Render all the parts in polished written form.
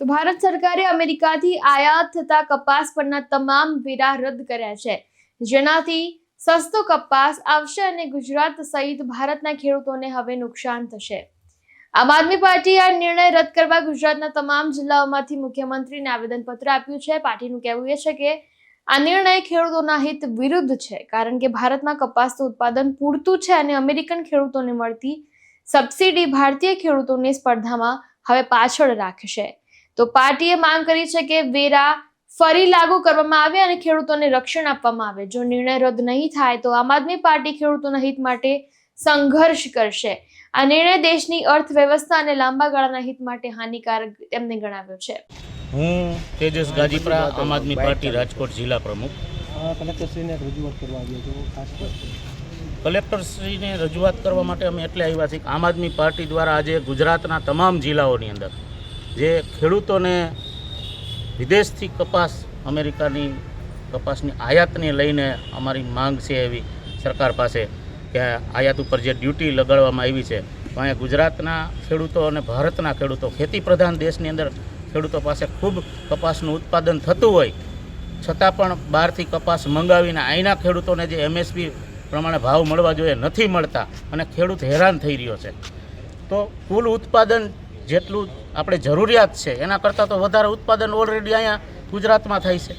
તો ભારત સરકારે અમેરિકાથી આયાત થતા કપાસ પરના તમામ વેરા રદ કર્યા છે, જેનાથી સસ્તો કપાસ આવશે અને ગુજરાત સહિત ભારતના ખેડૂતોને હવે નુકસાન થશે। આમ આદમી પાર્ટીએ આ નિર્ણય રદ કરવા ગુજરાતના તમામ જિલ્લાઓમાંથી મુખ્યમંત્રીને આવેદનપત્ર આપ્યું છે। પાર્ટીનું કહેવું એ છે કે આ નિર્ણય ખેડૂતોના હિત વિરુદ્ધ છે, કારણ કે ભારતમાં કપાસનું ઉત્પાદન પૂરતું છે અને અમેરિકન ખેડૂતોને મળતી સબસિડી ભારતીય ખેડૂતોની સ્પર્ધામાં હવે પાછળ રાખશે। તો પાર્ટીએ માંગ કરી છે કે વેરા ફરી લાગુ કરવામાં આવે અને ખેડૂતોને રક્ષણ આપવામાં આવે। જો નિર્ણય રદ નહીં થાય તો આમ આદમી પાર્ટી ખેડૂતોના હિત માટે સંઘર્ષ કરશે। આ નિર્ણય દેશની અર્થવ્યવસ્થા અને લાંબા ગાળાના હિત માટે હાનિકારક તેમને ગણાવ્યો છે। હું તેજસ ગાજીપરા, આમ આદમી પાર્ટી રાજકોટ જિલ્લા પ્રમુખ। કલેક્ટરશ્રીને રજૂઆત કરવા આવ્યા છો, ખાસ કલેક્ટરશ્રીને રજૂઆત કરવા માટે અમે એટલે આવ્યા છીએ કે આમ આદમી પાર્ટી દ્વારા આજે ગુજરાતના તમામ જિલ્લાઓની અંદર જે ખેડૂતોને વિદેશથી કપાસ, અમેરિકાની કપાસની આયાતને લઈને અમારી માંગ છે એવી સરકાર પાસે કે આયાત ઉપર જે ડ્યુટી લગાડવામાં આવી છે, તો અહીંયા ગુજરાતના ખેડૂતો અને ભારતના ખેડૂતો, ખેતી પ્રધાન દેશની અંદર ખેડૂતો પાસે ખૂબ કપાસનું ઉત્પાદન થતું હોય છતાં પણ બહારથી કપાસ મંગાવીને અહીંના ખેડૂતોને જે MSP પ્રમાણે ભાવ મળવા જોઈએ નથી મળતા અને ખેડૂત હેરાન થઈ રહ્યો છે। તો કુલ ઉત્પાદન જેટલું આપણે જરૂરિયાત છે એના કરતાં તો વધારે ઉત્પાદન ઓલરેડી અહીંયા ગુજરાતમાં થાય છે,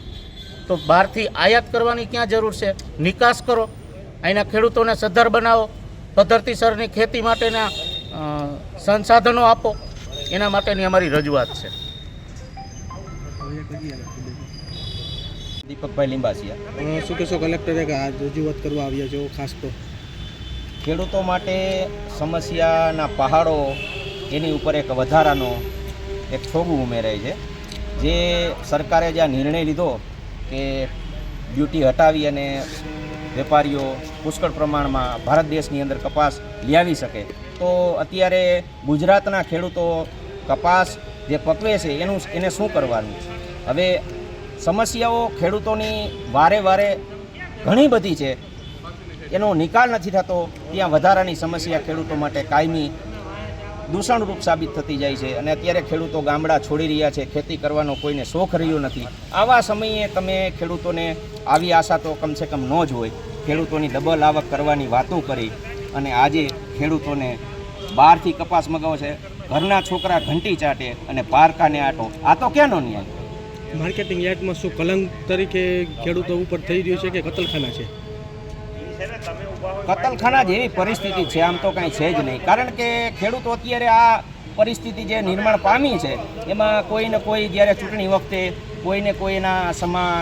તો બહારથી આયાત કરવાની ક્યાં જરૂર છે? નિકાસ કરો, અહીંના ખેડૂતોને સદ્ધર બનાવો, પદ્ધતિસરની ખેતી માટેના સંસાધનો આપો, એના માટેની અમારી રજૂઆત છે। દીપકભાઈ લીંબાસિયા। શું કહેશો, કલેક્ટરે આ રજૂઆત કરવા આવ્યા છો? ખાસ તો ખેડૂતો માટે સમસ્યાના પહાડો, એની ઉપર એક વધારાનો એક છોગું ઉમેરાય છે। જે સરકારે જે આ નિર્ણય લીધો કે ડ્યુટી હટાવી અને વેપારીઓ પુષ્કળ પ્રમાણમાં ભારત દેશની અંદર કપાસ લઈ આવી શકે, તો અત્યારે ગુજરાતના ખેડૂતો કપાસ જે પકવે છે એને શું કરવાનું? હવે સમસ્યાઓ ખેડૂતોની વારે વારે ઘણી બધી છે, એનો નિકાલ નથી થતો, ત્યાં વધારાની સમસ્યા ખેડૂતો માટે કાયમી દૂષણરૂપ સાબિત થતી જાય છે અને અત્યારે ખેડૂતો ગામડા છોડી રહ્યા છે, ખેતી કરવાનો કોઈને શોખ રહ્યો નથી। આવા સમયે તમે ખેડૂતોને આવી આશા તો કમસે કમ ન જ હોય, ખેડૂતોની ડબલ આવક કરવાની વાતો કરી અને આજે ખેડૂતોને બહારથી કપાસ મગાવો છે, ઘરના છોકરા ઘંટી ચાટે અને પારકાને આટો, આ તો ક્યાંનો ન્યાય? માર્કેટિંગ યાર્ડમાં શું કલંક તરીકે ખેડૂતો ઉપર થઈ રહ્યું છે કે કતલખાના છે? કતલખાના જેવી પરિસ્થિતિ છે, આમ તો કાંઈ છે જ નહીં, કારણ કે ખેડૂતો અત્યારે આ પરિસ્થિતિ જે નિર્માણ પામી છે એમાં કોઈને કોઈ જ્યારે ચૂંટણી વખતે કોઈને કોઈના સમા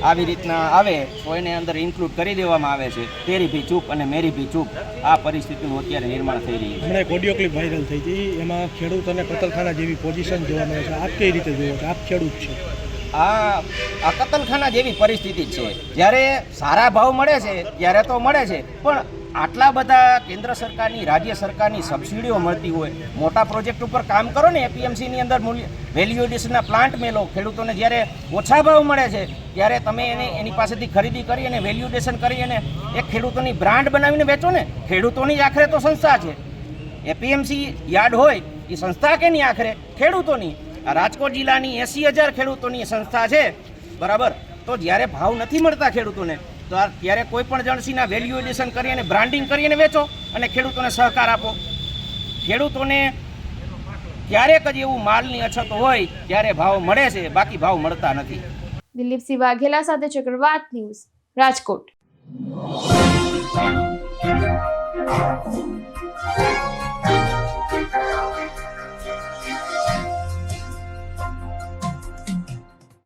આવી રીતના આવે તો એને અંદર ઇન્ક્લુડ કરી દેવામાં આવે છે, તેરી ભી ચૂપ અને મેરી ભી ચૂપ, આ પરિસ્થિતિનું અત્યારે નિર્માણ થઈ રહ્યું છે। હમણાં એક ઓડિયો ક્લિપ વાયરલ થઈ હતી, એમાં ખેડૂત અને કતલખાના જેવી પોઝિશન જોવા મળે છે, આપ કઈ રીતે જોવો છો? આપ ખેડૂત છો। આ કતલખાના જેવી પરિસ્થિતિ છે। જ્યારે સારા ભાવ મળે છે ત્યારે તો મળે છે, પણ આટલા બધા કેન્દ્ર સરકારની, રાજ્ય સરકારની સબસિડીઓ મળતી હોય, મોટા પ્રોજેક્ટ ઉપર કામ કરો ને, APMCની અંદર વેલ્યુ એડિશનના પ્લાન્ટ મેલો, ખેડૂતોને જ્યારે ઓછા ભાવ મળે છે ત્યારે તમે એની પાસેથી ખરીદી કરી અને વેલ્યુ એડિશન કરી અને એક ખેડૂતોની બ્રાન્ડ બનાવીને વેચો ને। ખેડૂતોની જ આખરે તો સંસ્થા છે, APMC યાર્ડ હોય એ સંસ્થા કે નહીં? આખરે ખેડૂતોની। આ રાજકોટ જિલ્લાની 80,000 ખેડૂતોની સંસ્થા છે, બરાબર? તો જ્યારે ભાવ નથી મળતા ખેડૂતોને, તો ત્યારે કોઈ પણ જણસીના વેલ્યુ એડિશન કરી અને બ્રાન્ડિંગ કરીને વેચો અને ખેડૂતોને સહકાર આપો। ખેડૂતોને ક્યારેક જ એવું માલની અછત હોય ત્યારે ભાવ મળે છે, બાકી ભાવ મળતા નથી। દિલીપસિંહ વાઘેલા સાથે ચક્રવાત ન્યૂઝ, રાજકોટ।